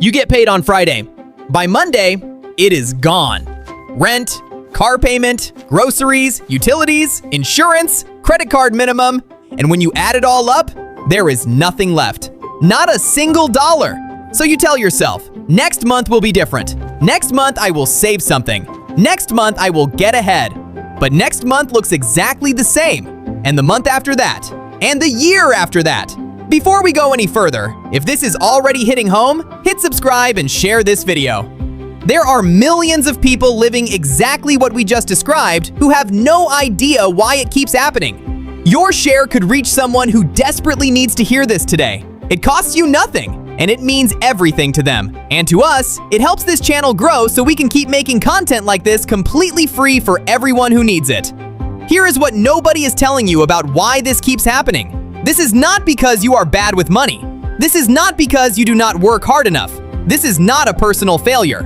You get paid on Friday. By Monday, it is gone. Rent, car payment, groceries, utilities, insurance, credit card minimum, and when you add it all up, there is nothing left. Not a single dollar. So you tell yourself, next month will be different. Next month I will save something. Next month I will get ahead. But next month looks exactly the same. And the month after that. And the year after that. Before we go any further, if this is already hitting home, hit subscribe and share this video. There are millions of people living exactly what we just described who have no idea why it keeps happening. Your share could reach someone who desperately needs to hear this today. It costs you nothing, and it means everything to them. And to us, it helps this channel grow so we can keep making content like this completely free for everyone who needs it. Here is what nobody is telling you about why this keeps happening. This is not because you are bad with money. This is not because you do not work hard enough. This is not a personal failure.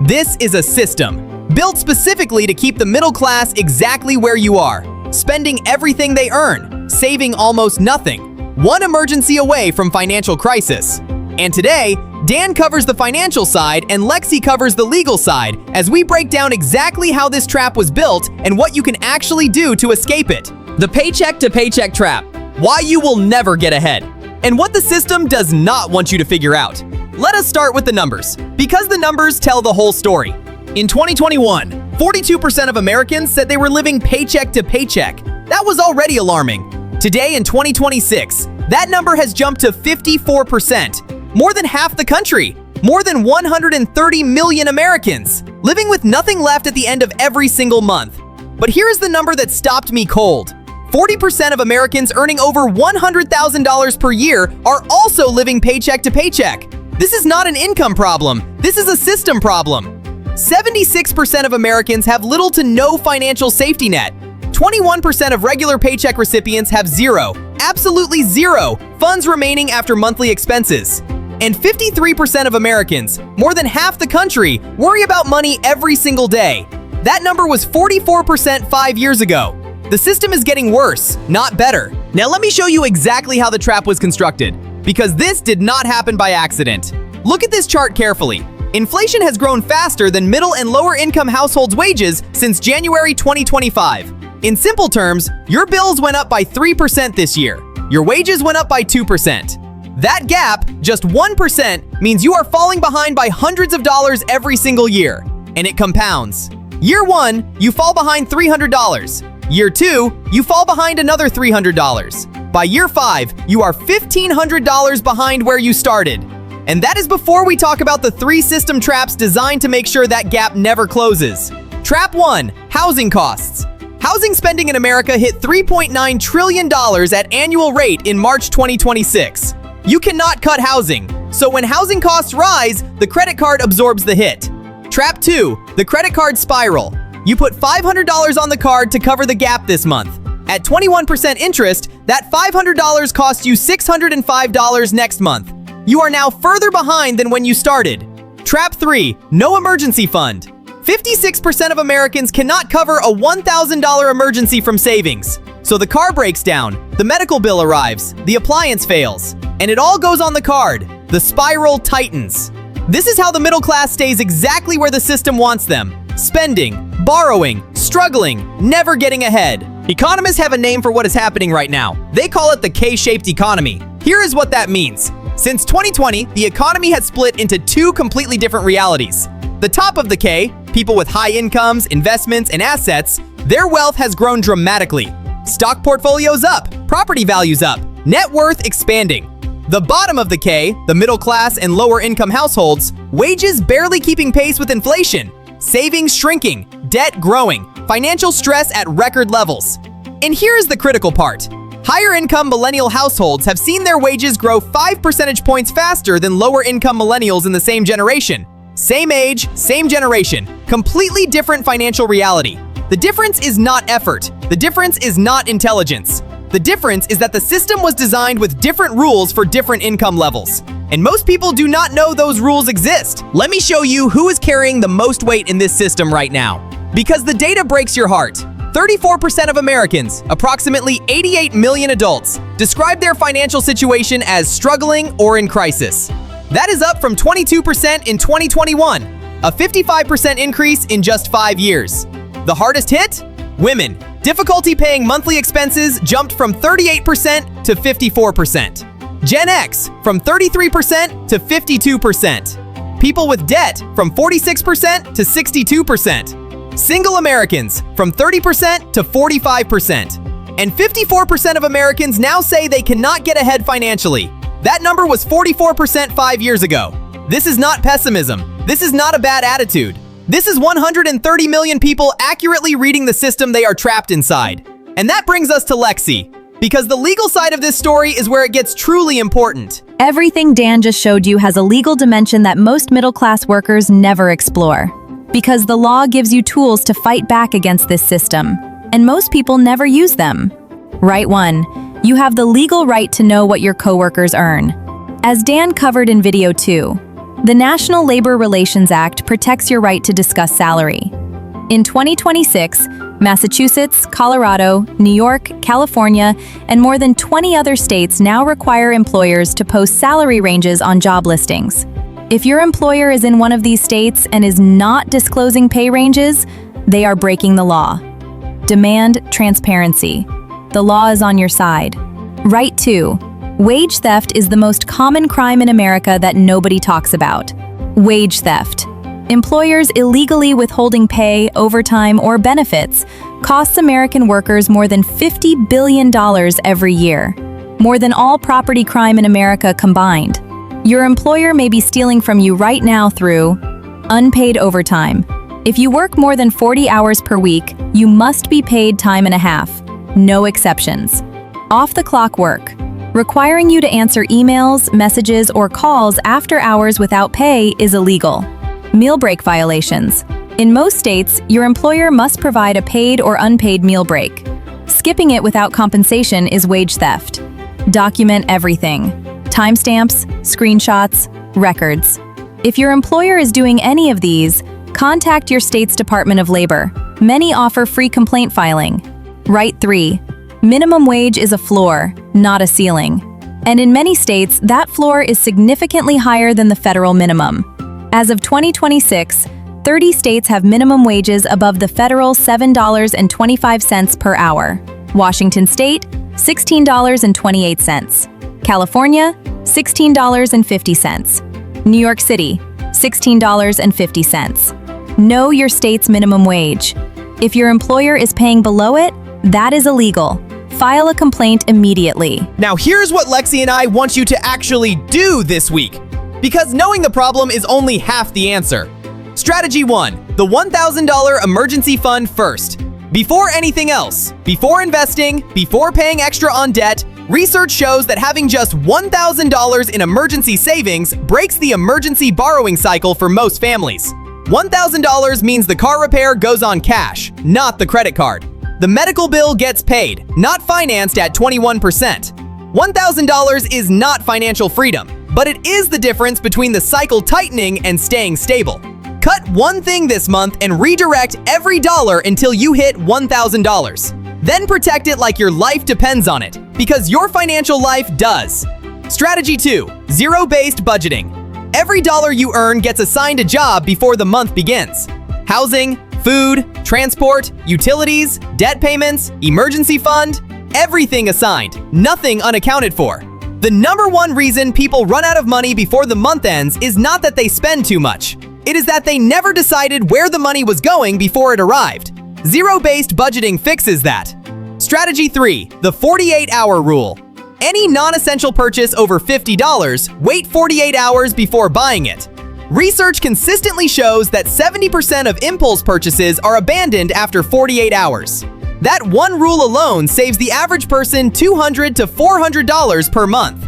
This is a system, built specifically to keep the middle class exactly where you are, spending everything they earn, saving almost nothing, one emergency away from financial crisis. And today, Dan covers the financial side and Lexi covers the legal side as we break down exactly how this trap was built and what you can actually do to escape it. The paycheck to paycheck trap, why you will never get ahead, and what the system does not want you to figure out. Let us start with the numbers, because the numbers tell the whole story. In 2021, 42% of Americans said they were living paycheck to paycheck. That was already alarming. Today in 2026, that number has jumped to 54%. More than half the country, more than 130 million Americans, living with nothing left at the end of every single month. But here is the number that stopped me cold. 40% of Americans earning over $100,000 per year are also living paycheck to paycheck. This is not an income problem, this is a system problem. 76% of Americans have little to no financial safety net. 21% of regular paycheck recipients have zero, absolutely zero, funds remaining after monthly expenses. And 53% of Americans, more than half the country, worry about money every single day. That number was 44% 5 years ago. The system is getting worse, not better. Now let me show you exactly how the trap was constructed, because this did not happen by accident. Look at this chart carefully. Inflation has grown faster than middle and lower income households' wages since January 2025. In simple terms, your bills went up by 3% this year. Your wages went up by 2%. That gap, just 1%, means you are falling behind by hundreds of dollars every single year. And it compounds. Year 1, you fall behind $300. Year 2, you fall behind another $300. By year 5, you are $1,500 behind where you started. And that is before we talk about the 3 system traps designed to make sure that gap never closes. Trap 1, housing costs. Housing spending in America hit $3.9 trillion at annual rate in March 2026. You cannot cut housing, so when housing costs rise, the credit card absorbs the hit. Trap 2, the credit card spiral. You put $500 on the card to cover the gap this month. At 21% interest, that $500 costs you $605 next month. You are now further behind than when you started. Trap 3, no emergency fund. 56% of Americans cannot cover a $1,000 emergency from savings. So the car breaks down, the medical bill arrives, the appliance fails, and it all goes on the card. The spiral tightens. This is how the middle class stays exactly where the system wants them. Spending, borrowing, struggling, never getting ahead. Economists have a name for what is happening right now. They call it the K-shaped economy. Here is what that means. Since 2020, the economy has split into 2 completely different realities. The top of the K, people with high incomes, investments, and assets, their wealth has grown dramatically. Stock portfolios up, property values up, net worth expanding. The bottom of the K, the middle class and lower income households, wages barely keeping pace with inflation, savings shrinking, debt growing, financial stress at record levels. And here is the critical part. Higher income millennial households have seen their wages grow 5 percentage points faster than lower income millennials in the same generation. Same age, same generation, completely different financial reality. The difference is not effort. The difference is not intelligence. The difference is that the system was designed with different rules for different income levels. And most people do not know those rules exist. Let me show you who is carrying the most weight in this system right now. Because the data breaks your heart. 34% of Americans, approximately 88 million adults, describe their financial situation as struggling or in crisis. That is up from 22% in 2021, a 55% increase in just 5 years. The hardest hit? Women. Difficulty paying monthly expenses jumped from 38% to 54%. Gen X from 33% to 52%. People with debt from 46% to 62%. Single Americans from 30% to 45%. And 54% of Americans now say they cannot get ahead financially. That number was 44% 5 years ago. This is not pessimism. This is not a bad attitude. This is 130 million people accurately reading the system they are trapped inside. And that brings us to Lexi, because the legal side of this story is where it gets truly important. Everything Dan just showed you has a legal dimension that most middle-class workers never explore. Because the law gives you tools to fight back against this system, and most people never use them. Right 1. You have the legal right to know what your coworkers earn. As Dan covered in video 2, the National Labor Relations Act protects your right to discuss salary. In 2026, Massachusetts, Colorado, New York, California, and more than 20 other states now require employers to post salary ranges on job listings. If your employer is in one of these states and is not disclosing pay ranges, they are breaking the law. Demand transparency. The law is on your side. Right 2. Wage theft is the most common crime in America that nobody talks about. Wage theft. Employers illegally withholding pay, overtime, or benefits costs American workers more than $50 billion every year, more than all property crime in America combined. Your employer may be stealing from you right now through unpaid overtime. If you work more than 40 hours per week, you must be paid time and a half. No exceptions. Off-the-clock work. Requiring you to answer emails, messages, or calls after hours without pay is illegal. Meal break violations. In most states, your employer must provide a paid or unpaid meal break. Skipping it without compensation is wage theft. Document everything. Timestamps, screenshots, records. If your employer is doing any of these, contact your state's Department of Labor. Many offer free complaint filing. Right 3. Minimum wage is a floor, not a ceiling. And in many states, that floor is significantly higher than the federal minimum. As of 2026, 30 states have minimum wages above the federal $7.25 per hour. Washington State, $16.28. California, $16.50. New York City, $16.50. Know your state's minimum wage. If your employer is paying below it, that is illegal. File a complaint immediately. Now here's what Lexi and I want you to actually do this week, because knowing the problem is only half the answer. Strategy 1, the $1,000 emergency fund first. Before anything else, before investing, before paying extra on debt, research shows that having just $1,000 in emergency savings breaks the emergency borrowing cycle for most families. $1,000 means the car repair goes on cash, not the credit card. The medical bill gets paid, not financed at 21%. $1,000 is not financial freedom, but it is the difference between the cycle tightening and staying stable. Cut one thing this month and redirect every dollar until you hit $1,000. Then protect it like your life depends on it, because your financial life does. Strategy 2, zero-based budgeting. Every dollar you earn gets assigned a job before the month begins. Housing, food, transport, utilities, debt payments, emergency fund, everything assigned, nothing unaccounted for. The number one reason people run out of money before the month ends is not that they spend too much. It is that they never decided where the money was going before it arrived. Zero-based budgeting fixes that. Strategy 3, the 48-hour rule. Any non-essential purchase over $50, wait 48 hours before buying it. Research consistently shows that 70% of impulse purchases are abandoned after 48 hours. That one rule alone saves the average person $200 to $400 per month.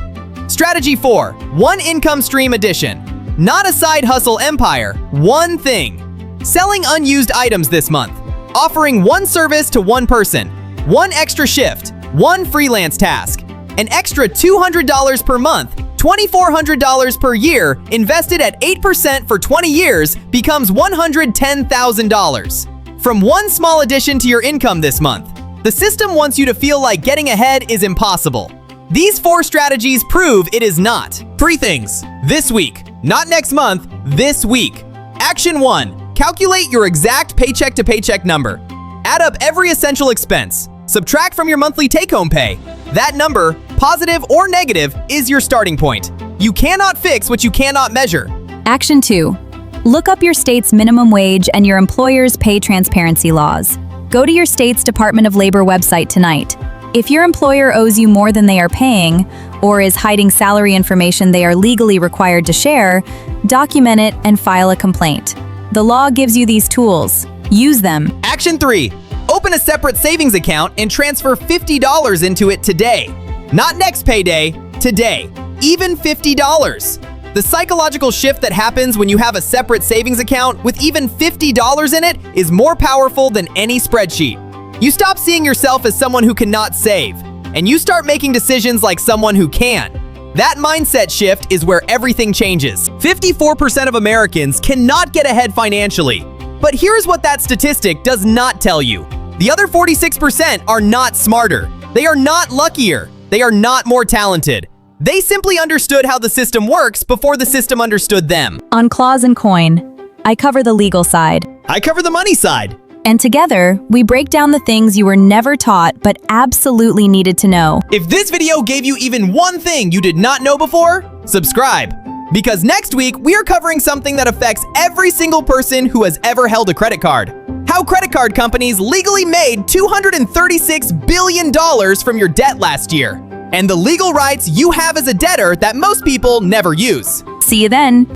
Strategy 4, one income stream addition. Not a side hustle empire, one thing. Selling unused items this month. Offering one service to one person. One extra shift. One freelance task. An extra $200 per month. $2,400 per year invested at 8% for 20 years becomes $110,000. From one small addition to your income this month, the system wants you to feel like getting ahead is impossible. These 4 strategies prove it is not. 3 things. This week, Not next month, this week. Action 1. Calculate your exact paycheck to paycheck number. Add up every essential expense. Subtract from your monthly take-home pay. That number, positive or negative, is your starting point. You cannot fix what you cannot measure. Action 2. Look up your state's minimum wage and your employer's pay transparency laws. Go to your state's Department of Labor website tonight. If your employer owes you more than they are paying, or is hiding salary information they are legally required to share, document it and file a complaint. The law gives you these tools. Use them. Action 3. Open a separate savings account and transfer $50 into it today. Not next payday, today. Even $50. The psychological shift that happens when you have a separate savings account with even $50 in it is more powerful than any spreadsheet. You stop seeing yourself as someone who cannot save, and you start making decisions like someone who can. That mindset shift is where everything changes. 54% of Americans cannot get ahead financially. But here's what that statistic does not tell you. The other 46% are not smarter. They are not luckier. They are not more talented. They simply understood how the system works before the system understood them. On Clause and Coin, I cover the legal side. I cover the money side. And together, we break down the things you were never taught but absolutely needed to know. If this video gave you even one thing you did not know before, subscribe. Because next week, we are covering something that affects every single person who has ever held a credit card. How credit card companies legally made $236 billion from your debt last year. And the legal rights you have as a debtor that most people never use. See you then.